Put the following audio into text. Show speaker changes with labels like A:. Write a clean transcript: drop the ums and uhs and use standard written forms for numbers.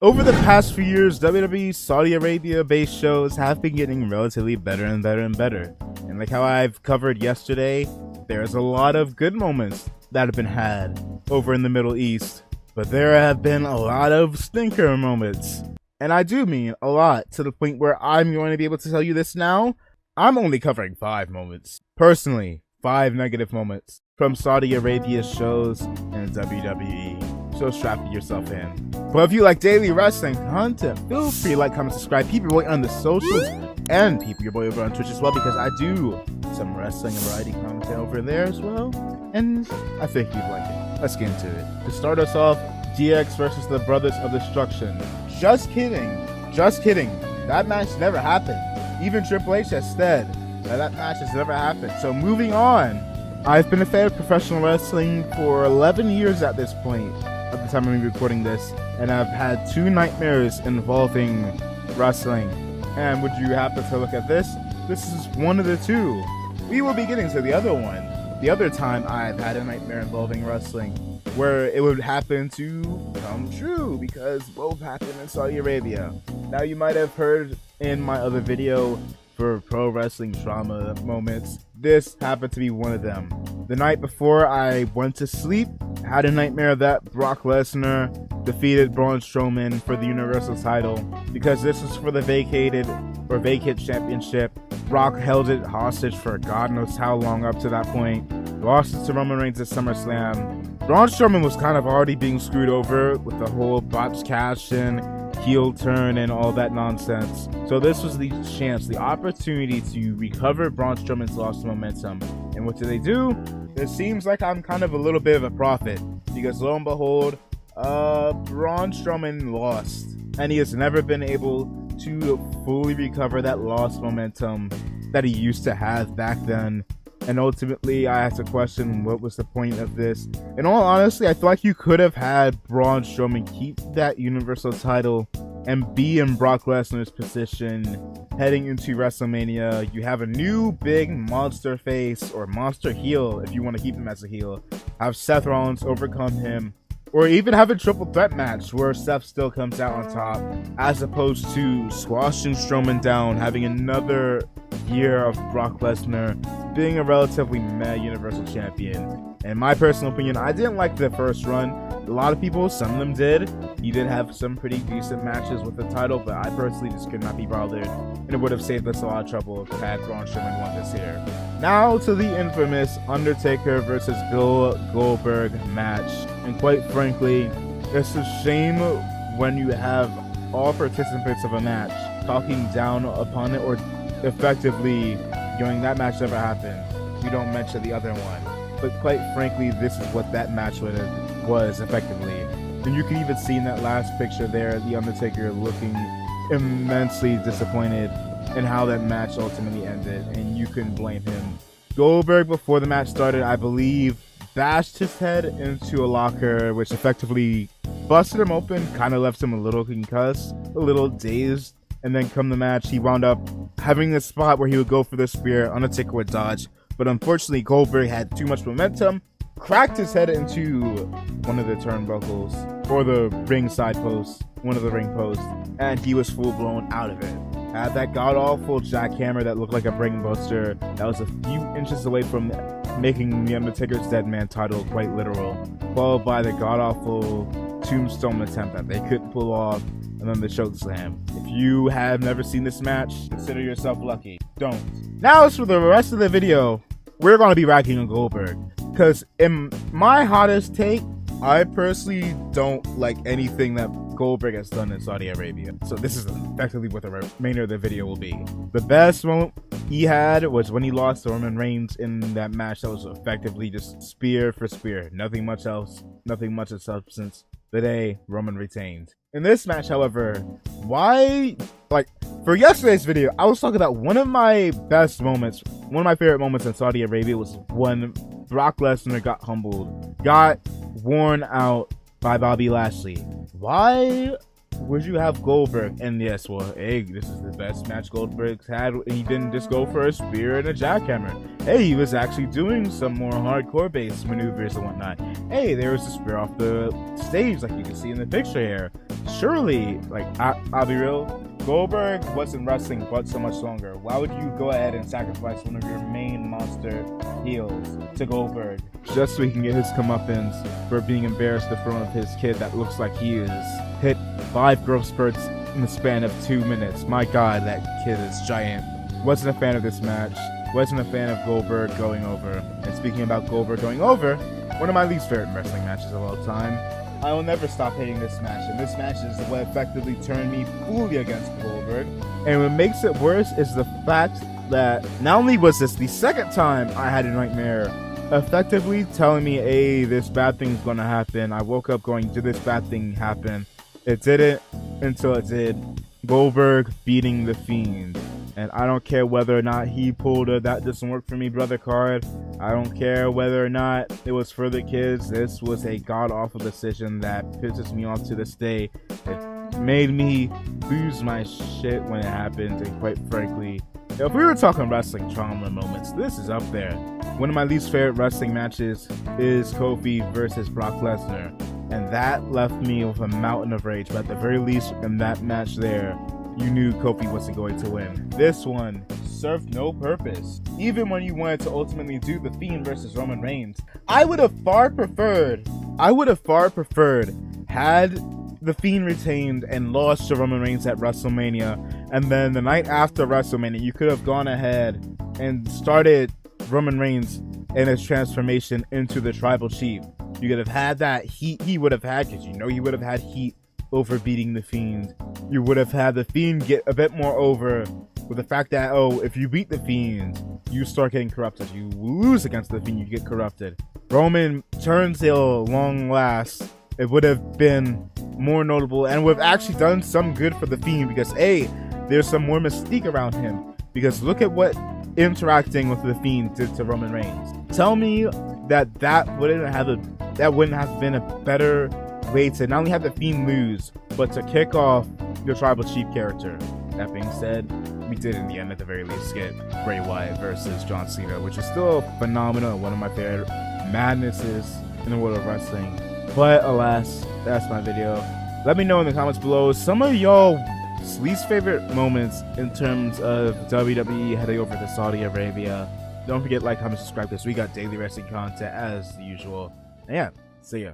A: Over the past few years, WWE Saudi Arabia based shows have been getting relatively better and better and better. And like how I've covered yesterday, there's a lot of good moments that have been had over in the Middle East, but there have been a lot of stinker moments. And I do mean a lot, to the point where I'm going to be able to tell you this now. I'm only covering 5 moments. Personally, 5 negative moments from Saudi Arabia shows and WWE. So strap yourself in. But if you like daily wrestling content, feel free to like, comment, subscribe, keep your boy on the socials, and keep your boy over on Twitch as well, because I do some wrestling and variety content over there as well. And I think you'd like it. Let's get into it. To start us off, DX versus the Brothers of Destruction. Just kidding. Just kidding. That match never happened. Even Triple H has said that match has never happened. So moving on. I've been a fan of professional wrestling for 11 years at this point, at the time I'm recording this, and I've had 2 nightmares involving wrestling. And would you happen to look at this? This is one of the 2. We will be getting to the other one. The other time I've had a nightmare involving wrestling, where it would happen to come true, because both happened in Saudi Arabia. Now you might have heard in my other video for pro wrestling trauma moments, this happened to be one of them. The night before I went to sleep, I had a nightmare that Brock Lesnar defeated Braun Strowman for the Universal title, because this was for the vacant championship. Brock held it hostage for God knows how long up to that point, lost it to Roman Reigns at SummerSlam. Braun Strowman was kind of already being screwed over with the whole botched cash-in, heel turn, and all that nonsense. So this was the chance, the opportunity to recover Braun Strowman's lost momentum. And what do they do? It seems like I'm kind of a little bit of a prophet, because lo and behold, Braun Strowman lost, and he has never been able to fully recover that lost momentum that he used to have back then. And ultimately, I have to question what was the point of this. In all honesty, I feel like you could have had Braun Strowman keep that Universal title and be in Brock Lesnar's position heading into WrestleMania. You have a new big monster face, or monster heel if you want to keep him as a heel. Have Seth Rollins overcome him, or even have a triple threat match where Seth still comes out on top, as opposed to squashing Strowman down, having another year of Brock Lesnar being a relatively meh Universal Champion. In my personal opinion, I didn't like the first run. A lot of people, some of them did. He did have some pretty decent matches with the title, but I personally just could not be bothered, and it would have saved us a lot of trouble if had Braun Strowman won this here. Now to the infamous Undertaker versus Bill Goldberg match. And quite frankly, it's a shame when you have all participants of a match talking down upon it, or effectively going, that match never happened. We don't mention the other one. But quite frankly, this is what that match was effectively. And you can even see in that last picture there, the Undertaker looking immensely disappointed in how that match ultimately ended, and you couldn't blame him. Goldberg, before the match started, I believe, bashed his head into a locker, which effectively busted him open, kind of left him a little concussed, a little dazed. And then come the match, he wound up having this spot where he would go for the spear, Undertaker would dodge, but unfortunately Goldberg had too much momentum, cracked his head into one of the turnbuckles, or the ringside post, one of the ring posts, and he was full blown out of it. Had that god-awful jackhammer that looked like a brainbuster that was a few inches away from making the Undertaker's Dead Man title quite literal, followed by the god-awful tombstone attempt that they couldn't pull off, and then the choke slam. If you have never seen this match, consider yourself lucky. Don't. Now as for the rest of the video, we're going to be ragging on Goldberg, because in my hottest take, I personally don't like anything that Goldberg has done in Saudi Arabia. So this is effectively what the remainder of the video will be. The best moment he had was when he lost to Roman Reigns in that match that was effectively just spear for spear. Nothing much else, nothing much of substance. The day Roman retained. In this match, however, for yesterday's video, I was talking about one of my best moments, one of my favorite moments in Saudi Arabia was when Brock Lesnar got humbled, got worn out by Bobby Lashley. Why would you have Goldberg? And yes, well, hey, this is the best match Goldberg's had. He didn't just go for a spear and a jackhammer. Hey, he was actually doing some more hardcore based maneuvers and whatnot. Hey, there was a spear off the stage, like you can see in the picture here. surely, like, I'll be real, Goldberg wasn't wrestling but so much longer. Why would you go ahead and sacrifice one of your main monster heels to Goldberg just so he can get his comeuppance for being embarrassed in front of his kid that looks like he is hit 5 growth spurts in the span of 2 minutes? My god, that kid is giant. Wasn't a fan of this match. Wasn't a fan of Goldberg going over. And speaking about Goldberg going over, one of my least favorite wrestling matches of all time. I will never stop hating this match, and this match is what effectively turned me fully against Goldberg. And what makes it worse is the fact that not only was this the second time I had a nightmare effectively telling me, hey, this bad thing's gonna happen. I woke up going, did this bad thing happen? It didn't until it did. Goldberg beating The Fiend. And I don't care whether or not he pulled a "that doesn't work for me, brother" card. I don't care whether or not it was for the kids. This was a god-awful decision that pisses me off to this day. It made me lose my shit when it happened, and quite frankly, if we were talking wrestling trauma moments, this is up there. One of my least favorite wrestling matches is Kofi versus Brock Lesnar, and that left me with a mountain of rage. But at the very least, in that match there, you knew Kofi wasn't going to win. This one served no purpose. Even when you wanted to ultimately do The Fiend versus Roman Reigns, I would have far preferred had The Fiend retained and lost to Roman Reigns at WrestleMania, and then the night after WrestleMania, you could have gone ahead and started Roman Reigns and his transformation into the Tribal Chief. You could have had that heat he would have had, because you know he would have had heat over beating The Fiend. You would have had The Fiend get a bit more over with the fact that, oh, if you beat The Fiend, you start getting corrupted. You lose against The Fiend, you get corrupted. Roman turns heel long last. It would have been more notable and would have actually done some good for The Fiend, because A, there's some more mystique around him. Because look at what interacting with The Fiend did to Roman Reigns. Tell me that wouldn't have been a better way to not only have The Fiend lose, but to kick off the Tribal Chief character. That being said, we did in the end at the very least get Bray Wyatt versus John Cena, which is still phenomenal, one of my favorite madnesses in the world of wrestling. But alas, that's my video. Let me know in the comments below some of y'all least favorite moments in terms of WWE heading over to Saudi Arabia. Don't forget to like, comment, subscribe, because we got daily wrestling content as usual. And yeah, see ya.